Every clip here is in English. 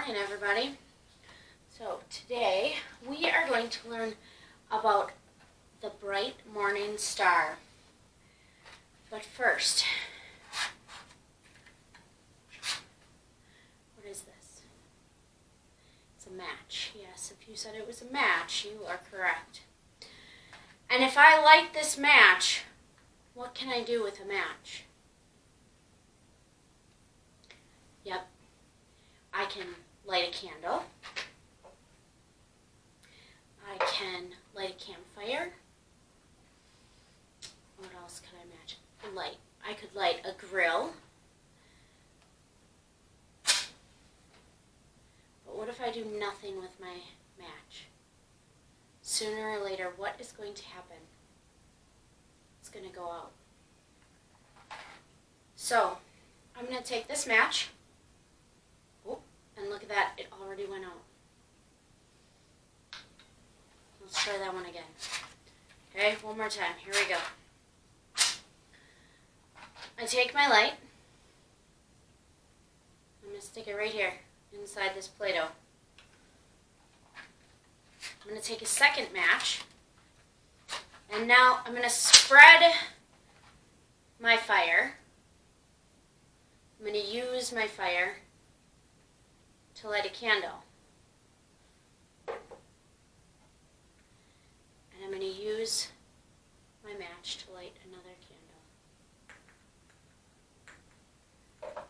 morning, everybody. So today we are going to learn about the bright morning star. But first, what is this? It's a match. Yes, if you said it was a match, you are correct. And if I light this match, what can I do with a match? Yep, I can light a candle. I can light a campfire. What else could I match? I could light a grill. But what if I do nothing with my match? Sooner or later, what is going to happen? It's going to go out. So, I'm going to take this match. Oh, and look at that, it already went out. Let's try that one again. Okay, one more time. Here we go. I take my light. I'm going to stick it right here inside this Play-Doh. I'm going to take a second match. And now I'm going to spread my fire. I'm going to use my fire to light a candle. And I'm going to use my match to light another candle.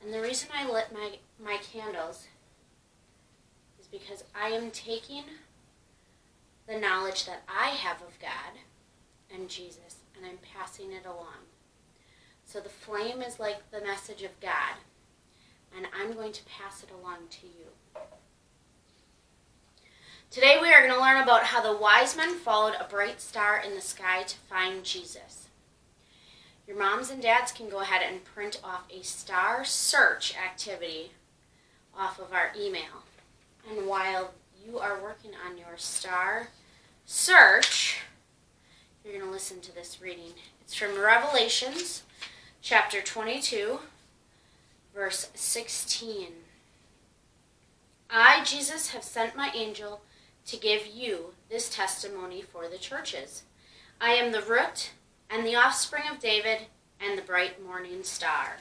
And the reason I lit my candles is because I am taking the knowledge that I have of God and Jesus, and I'm passing it along. So the flame is like the message of God, and I'm going to pass it along to you. Today we are going to learn about how the wise men followed a bright star in the sky to find Jesus. Your moms and dads can go ahead and print off a star search activity off of our email. And while you are working on your star search, you're going to listen to this reading. It's from Revelations chapter 22, verse 16. I, Jesus, have sent my angel to give you this testimony for the churches. I am the root and the offspring of David and the bright morning star.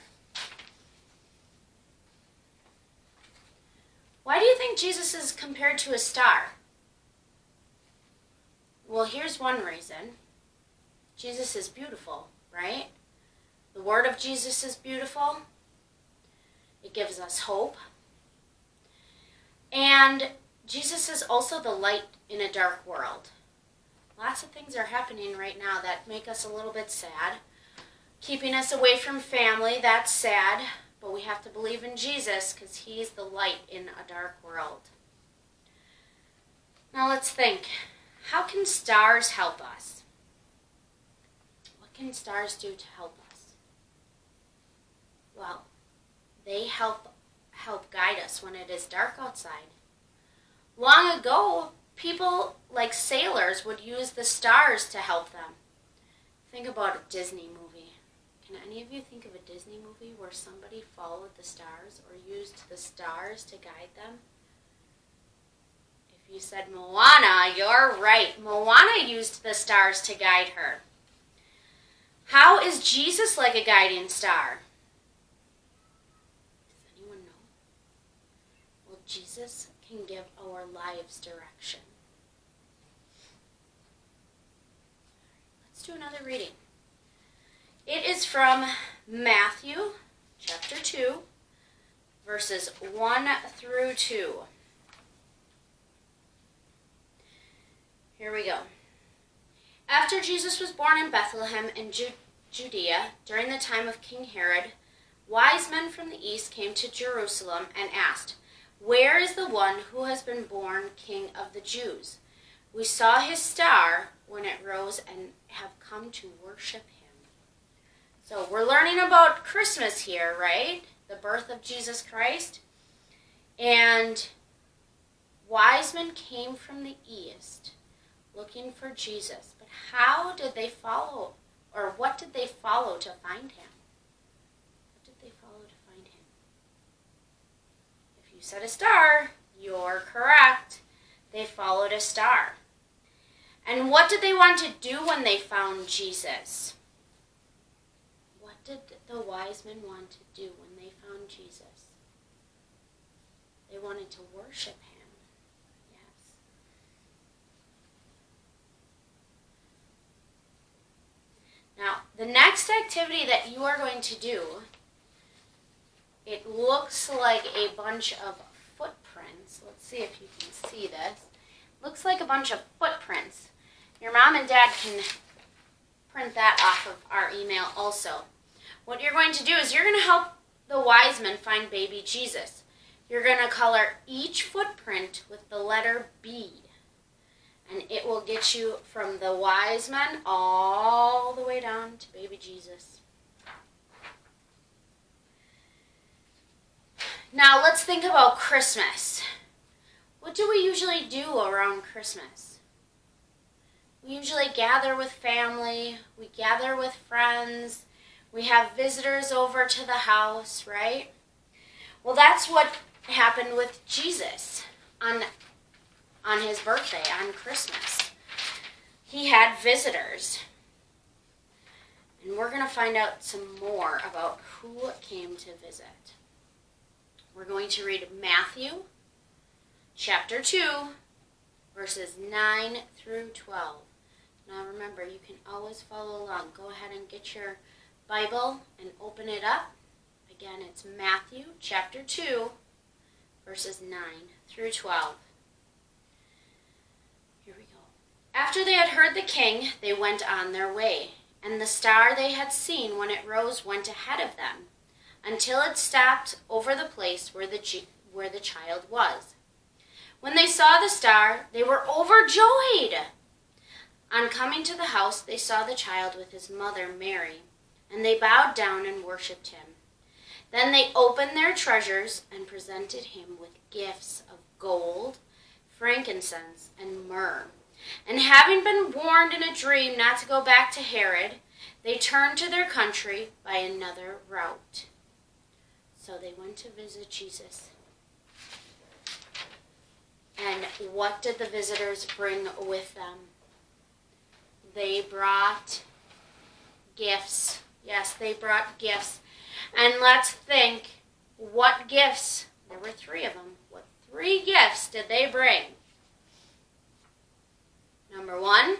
Why do you think Jesus is compared to a star? Well, here's one reason. Jesus is beautiful, right? The word of Jesus is beautiful. It gives us hope. And Jesus is also the light in a dark world. Lots of things are happening right now that make us a little bit sad. Keeping us away from family, that's sad. But we have to believe in Jesus because he's the light in a dark world. Now let's think. How can stars help us? What can stars do to help us? Well, they help guide us when it is dark outside. Long ago, people like sailors would use the stars to help them. Think about a Disney movie. Can any of you think of a Disney movie where somebody followed the stars or used the stars to guide them? If you said Moana, you're right. Moana used the stars to guide her. How is Jesus like a guiding star? Does anyone know? Well, Jesus can give our lives direction. Let's do another reading. It is from Matthew chapter 2, verses 1 through 2. Here we go. After Jesus was born in Bethlehem in Judea, during the time of King Herod, wise men from the east came to Jerusalem and asked, "Where is the one who has been born King of the Jews? We saw his star when it rose and have come to worship him." So we're learning about Christmas here, right? The birth of Jesus Christ. And wise men came from the east looking for Jesus. But how did they follow, or what did they follow to find him? What did they follow to find him? You said a star. You're correct. They followed a star. And what did they want to do when they found Jesus? What did the wise men want to do when they found Jesus? They wanted to worship him. Yes. Now, the next activity that you are going to do, it looks like a bunch of footprints. Let's see if you can see this. Looks like a bunch of footprints. Your mom and dad can print that off of our email also. What you're going to do is you're going to help the wise men find baby Jesus. You're going to color each footprint with the letter B. And it will get you from the wise men all the way down to baby Jesus. Now let's think about Christmas. What do we usually do around Christmas? We usually gather with family, we gather with friends, we have visitors over to the house, right? Well, that's what happened with Jesus on his birthday, on Christmas. He had visitors. And we're going to find out some more about who came to visit. We're going to read Matthew chapter 2, verses 9 through 12. Now remember, you can always follow along. Go ahead and get your Bible and open it up. Again, it's Matthew chapter 2, verses 9 through 12. Here we go. After they had heard the king, they went on their way, and the star they had seen when it rose went ahead of them, until it stopped over the place where the child was. When they saw the star, they were overjoyed. On coming to the house, they saw the child with his mother Mary, and they bowed down and worshipped him. Then they opened their treasures and presented him with gifts of gold, frankincense, and myrrh. And having been warned in a dream not to go back to Herod, they turned to their country by another route. So they went to visit Jesus. And what did the visitors bring with them? They brought gifts. Yes, they brought gifts. And let's think, what gifts? There were 3 of them. What 3 gifts did they bring? Number 1,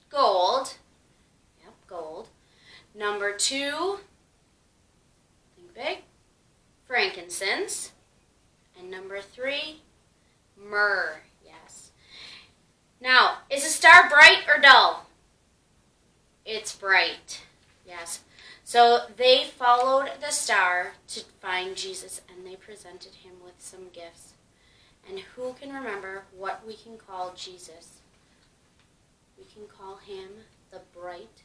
gold. Yep, gold. Number 2, think big, frankincense. And number 3, myrrh. Yes. Now, is a star bright or dull? It's bright. Yes. So they followed the star to find Jesus, and they presented him with some gifts. And who can remember what we can call Jesus? We can call him the bright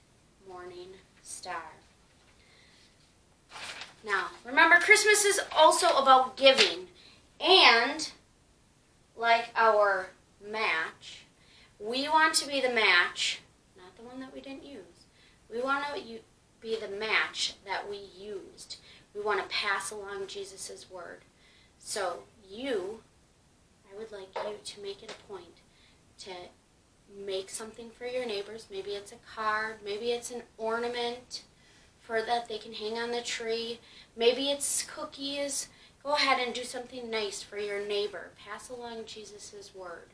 morning star. Now, remember, Christmas is also about giving. And, like our match, we want to be the match, not the one that we didn't use. We want to be the match that we used. We want to pass along Jesus' word. So I would like you to make it a point to make something for your neighbors. Maybe it's a card, maybe it's an ornament for that they can hang on the tree. Maybe it's cookies. Go ahead and do something nice for your neighbor. Pass along Jesus' word.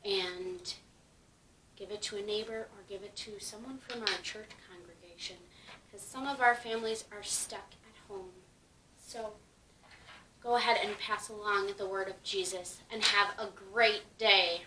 And give it to a neighbor or give it to someone from our church congregation. Because some of our families are stuck at home. So go ahead and pass along the word of Jesus and have a great day.